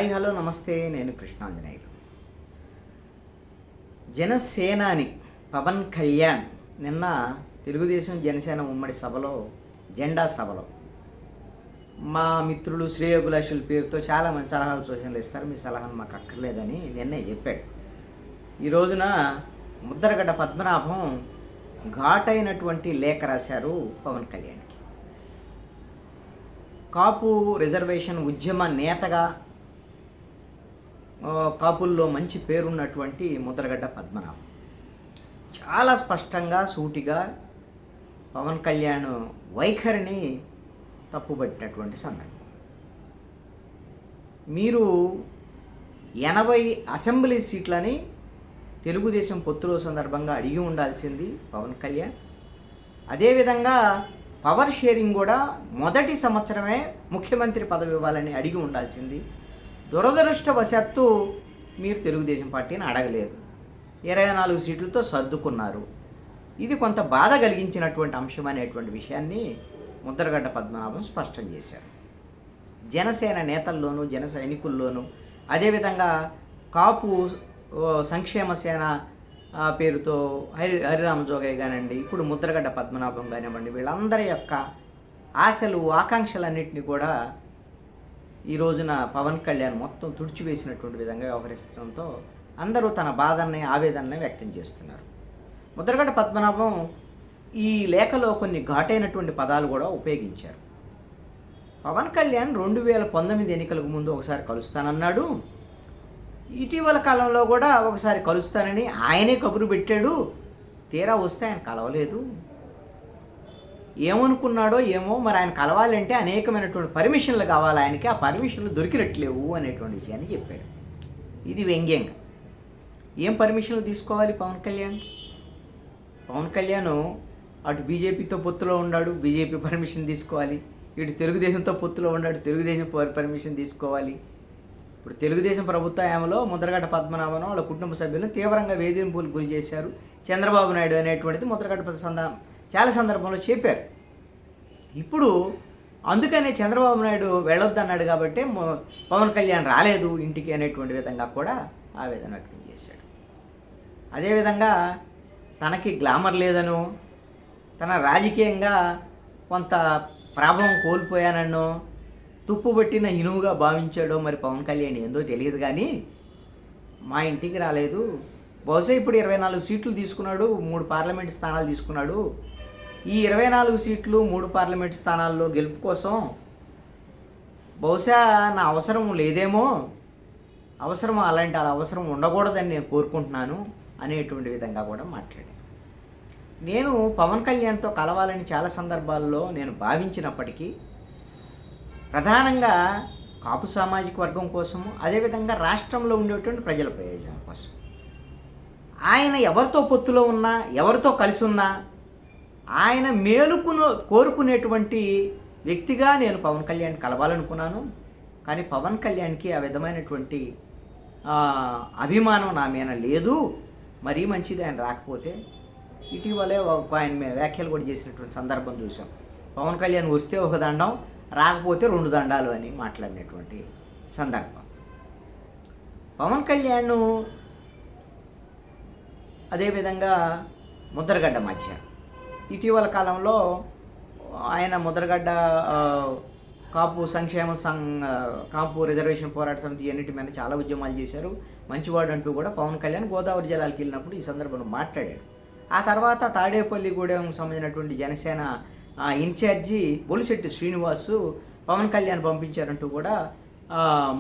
Hi hello నమస్తే, నేను కృష్ణాంజనేయులు. జనసేనాని పవన్ కళ్యాణ్ నిన్న తెలుగుదేశం జనసేన ఉమ్మడి సభలో, జెండా సభలో మా మిత్రులు శ్రేయోభిలాషుల పేరుతో చాలామంది సలహాలు సూచనలు ఇస్తారు, మీ సలహాలు మాకు అక్కర్లేదని నిన్నే చెప్పాడు. ఈ రోజున ముద్రగడ్డ పద్మనాభం ఘాటైనటువంటి లేఖ రాశారు పవన్ కళ్యాణ్కి. కాపు రిజర్వేషన్ ఉద్యమ నేతగా, కాపుల్లో మంచి పేరున్నటువంటి ముద్రగడ్డ పద్మనాభం చాలా స్పష్టంగా, సూటిగా పవన్ కళ్యాణ్ వైఖరిని తప్పుబట్టినటువంటి సందర్భం. మీరు 80 అసెంబ్లీ సీట్లని తెలుగుదేశం పొత్తులో సందర్భంగా అడిగి ఉండాల్సింది పవన్ కళ్యాణ్. అదేవిధంగా పవర్ షేరింగ్ కూడా మొదటి సంవత్సరమే ముఖ్యమంత్రి పదవి ఇవ్వాలని అడిగి ఉండాల్సింది. దురదృష్టవశాత్తు మీరు తెలుగుదేశం పార్టీని అడగలేదు, 24 సీట్లతో సర్దుకున్నారు. ఇది కొంత బాధ కలిగించినటువంటి అంశం అనేటువంటి విషయాన్ని ముద్రగడ్డ పద్మనాభం స్పష్టం చేశారు. జనసేన నేతల్లోనూ, జన సైనికుల్లోనూ, అదేవిధంగా కాపు సంక్షేమ సేన పేరుతో హరిరామ జోగయ్య కానివ్వండి, ఇప్పుడు ముద్రగడ్డ పద్మనాభం కానివ్వండి, వీళ్ళందరి యొక్క ఆశలు, ఆకాంక్షలన్నింటినీ కూడా ఈ రోజున పవన్ కళ్యాణ్ మొత్తం తుడిచివేసినటువంటి విధంగా వ్యవహరిస్తుండటంతో అందరూ తన బాధల్ని, ఆవేదనని వ్యక్తం చేస్తున్నారు. ముద్రగడ్డ పద్మనాభం ఈ లేఖలో కొన్ని ఘాటైనటువంటి పదాలు కూడా ఉపయోగించారు. పవన్ కళ్యాణ్ 2019 ఎన్నికలకు ముందు ఒకసారి కలుస్తానన్నాడు, ఇటీవల కాలంలో కూడా ఒకసారి కలుస్తానని ఆయనే కబురు పెట్టాడు. తీరా వస్తే ఆయన కలవలేదు. ఏమనుకున్నాడో ఏమో, మరి ఆయన కలవాలంటే అనేకమైనటువంటి పర్మిషన్లు కావాలి ఆయనకి, ఆ పర్మిషన్లు దొరికినట్లేవు అనేటువంటి విషయాన్ని చెప్పాడు. ఇది వ్యంగ్యంగా. ఏం పర్మిషన్లు తీసుకోవాలి పవన్ కళ్యాణ్? పవన్ కళ్యాణ్ అటు బీజేపీతో పొత్తులో ఉన్నాడు, బీజేపీ పర్మిషన్ తీసుకోవాలి. ఇటు తెలుగుదేశంతో పొత్తులో ఉన్నాడు, తెలుగుదేశం పర్మిషన్ తీసుకోవాలి. ఇప్పుడు తెలుగుదేశం ప్రభుత్వ హయాంలో ముద్రగడ్డ పద్మనాభం వాళ్ళ కుటుంబ సభ్యులను తీవ్రంగా వేధింపులకు గురి చేశారు చంద్రబాబు నాయుడు అనేటువంటిది ముద్రగడ్డ చాలా సందర్భంలో చెప్పారు. ఇప్పుడు అందుకనే చంద్రబాబు నాయుడు వెళ్ళొద్దన్నాడు కాబట్టి పవన్ కళ్యాణ్ రాలేదు ఇంటికి అనేటువంటి విధంగా కూడా ఆవేదన వ్యక్తం చేశాడు. అదేవిధంగా తనకి గ్లామర్ లేదనో, తన రాజకీయంగా కొంత ప్రాభవం కోల్పోయానన్నో, తుప్పుబట్టిన హినువుగా భావించాడో మరి పవన్ కళ్యాణ్ ఏందో తెలియదు. కానీ మా ఇంటికి రాలేదు, బహుశా ఇప్పుడు 24 సీట్లు తీసుకున్నాడు, 3 పార్లమెంట్ స్థానాలు తీసుకున్నాడు. ఈ 24 సీట్లు 3 పార్లమెంట్ స్థానాల్లో గెలుపు కోసం బహుశా నా అవసరం లేదేమో, అలాంటి అవసరం ఉండకూడదని నేను కోరుకుంటున్నాను అనేటువంటి విధంగా కూడా మాట్లాడాను. నేను పవన్ కళ్యాణ్తో కలవాలని చాలా సందర్భాల్లో నేను భావించినప్పటికీ ప్రధానంగా కాపు సామాజిక వర్గం కోసము, అదేవిధంగా రాష్ట్రంలో ఉండేటువంటి ప్రజల ప్రయోజనం కోసం, ఆయన ఎవరితో పొత్తులో ఉన్నా, ఎవరితో కలిసి ఉన్నా ఆయన కోరుకునేటువంటి వ్యక్తిగా నేను పవన్ కళ్యాణ్ కలవాలనుకున్నాను. కానీ పవన్ కళ్యాణ్కి ఆ విధమైనటువంటి అభిమానం నా మీద లేదు. మరీ మంచిది ఆయన రాకపోతే. ఇటీవలే ఆయన వ్యాఖ్యలు కూడా చేసినటువంటి సందర్భం చూసాం. పవన్ కళ్యాణ్ వస్తే ఒక దండం, రాకపోతే 2 దండాలు అని మాట్లాడినటువంటి సందర్భం. పవన్ కళ్యాణ్ అదేవిధంగా ముద్రగడ్డ మధ్య ఇటీవల కాలంలో ఆయన ముద్రగడ్డ కాపు సంక్షేమ కాపు రిజర్వేషన్ పోరాట సమితి అన్నిటి మీద చాలా ఉద్యమాలు చేశారు, మంచివాడు అంటూ కూడా పవన్ కళ్యాణ్ గోదావరి జిల్లాలకు వెళ్ళినప్పుడు ఈ సందర్భంలో మాట్లాడాడు. ఆ తర్వాత తాడేపల్లిగూడెం సంబంధించినటువంటి జనసేన ఇన్ఛార్జి బొలిశెట్టి శ్రీనివాసు పవన్ కళ్యాణ్ పంపించారంటూ కూడా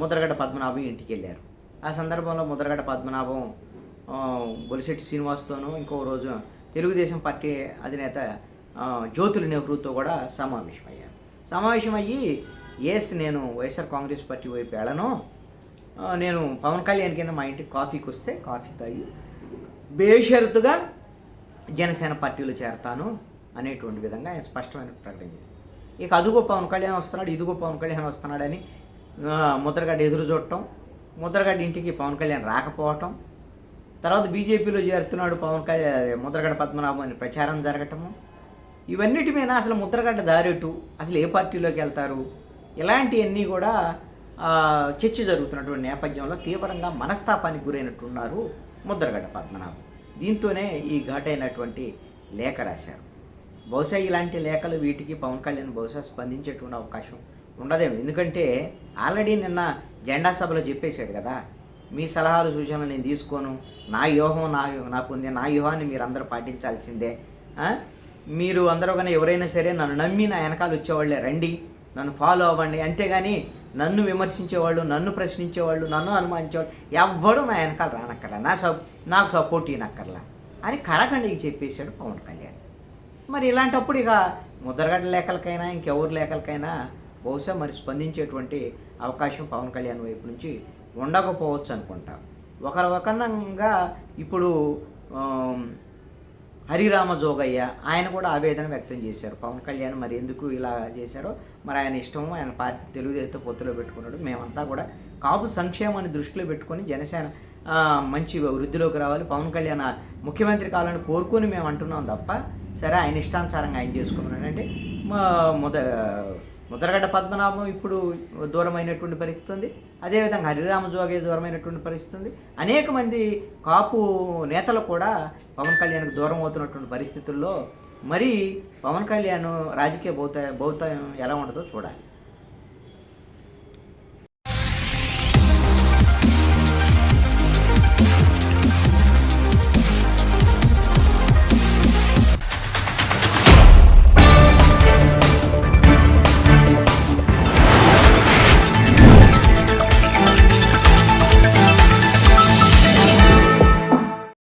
ముద్రగడ్డ పద్మనాభం ఇంటికి వెళ్ళారు. ఆ సందర్భంలో ముద్రగడ్డ పద్మనాభం బొలిశెట్టి శ్రీనివాస్తోనూ, ఇంకో రోజు తెలుగుదేశం పార్టీ అధినేత జ్యోతుల నెహ్రూతో కూడా సమావేశమయ్యి నేను వైఎస్ఆర్ కాంగ్రెస్ పార్టీ వైపు వెళ్ళను, నేను పవన్ కళ్యాణ్ కింద మా ఇంటికి కాఫీకి వస్తే కాఫీ తాగి బేషరతుగా జనసేన పార్టీలో చేరతాను అనేటువంటి విధంగా ఆయన స్పష్టమైన ప్రకటన చేశారు. ఇక అదుగో పవన్ కళ్యాణ్ వస్తున్నాడు, ఇదిగో పవన్ కళ్యాణ్ వస్తున్నాడని ముద్రగడ్డ ఎదురు చూడటం, ముద్రగడ్డ ఇంటికి పవన్ కళ్యాణ్ రాకపోవటం, తర్వాత బీజేపీలో చేరుతున్నాడు ముద్రగడ్డ పద్మనాభం అని ప్రచారం జరగటము, ఇవన్నిటి మీద అసలు ముద్రగడ్డ దారెటు, అసలు ఏ పార్టీలోకి వెళ్తారు, ఇలాంటివన్నీ కూడా చర్చ జరుగుతున్నటువంటి నేపథ్యంలో తీవ్రంగా మనస్తాపానికి గురైనట్టున్నారు ముద్రగడ్డ పద్మనాభం. దీంతోనే ఈ ఘాటైనటువంటి లేఖ రాశారు. బహుశా ఇలాంటి లేఖలు వీటికి పవన్ కళ్యాణ్ బహుశా స్పందించేటువంటి అవకాశం ఉండదేమో. ఎందుకంటే ఆల్రెడీ నిన్న జెండా సభలో చెప్పేశాడు కదా, మీ సలహాలు సూచనలు నేను తీసుకోను, నా వ్యూహం నాకుంది, నా వ్యూహాన్ని మీరు అందరూ పాటించాల్సిందే, మీరు అందరూ కానీ ఎవరైనా సరే నన్ను నమ్మి నా వెనకాల వచ్చేవాళ్ళే రండి, నన్ను ఫాలో అవ్వండి, అంతేగాని నన్ను విమర్శించేవాళ్ళు, నన్ను ప్రశ్నించేవాళ్ళు, నన్ను అనుమానించేవాళ్ళు ఎవ్వడూ నా వెనకాల రానక్కర్లా, నాకు సపోర్ట్ ఇనక్కర్లా అని కరాఖండికి చెప్పేశాడు పవన్ కళ్యాణ్. మరి ఇలాంటప్పుడు ఇక ముద్రగడ్డ లేఖలకైనా ఇంకెవరి లేఖలకైనా బహుశా మరి స్పందించేటువంటి అవకాశం పవన్ కళ్యాణ్ వైపు నుంచి ఉండకపోవచ్చు అనుకుంటా. ఒక రకంగా ఇప్పుడు హరిరామ జోగయ్య ఆయన కూడా ఆవేదన వ్యక్తం చేశారు. పవన్ కళ్యాణ్ మరి ఎందుకు ఇలా చేశారో మరి ఆయన ఇష్టము, ఆయన పార్టీ తెలుగుదేశంతో పొత్తులో పెట్టుకున్నాడు, మేమంతా కూడా కాపు సంక్షేమాన్ని దృష్టిలో పెట్టుకొని జనసేన మంచి వృద్ధిలోకి రావాలి, పవన్ కళ్యాణ్ ముఖ్యమంత్రి కావాలని కోరుకొని మేము అంటున్నాం తప్ప సరే ఆయన ఇష్టానుసారంగా ఆయన చేసుకున్నాడు అంటే ముద్రగడ్డ పద్మనాభం ఇప్పుడు దూరమైనటువంటి పరిస్థితి ఉంది. అదేవిధంగా హరిరామ జోగయ్య దూరమైనటువంటి పరిస్థితి ఉంది. అనేక మంది కాపు నేతలు కూడా పవన్ కళ్యాణ్కి దూరం అవుతున్నటువంటి పరిస్థితుల్లో మరి పవన్ కళ్యాణ్ రాజకీయ భౌతం ఎలా ఉండదో చూడాలి.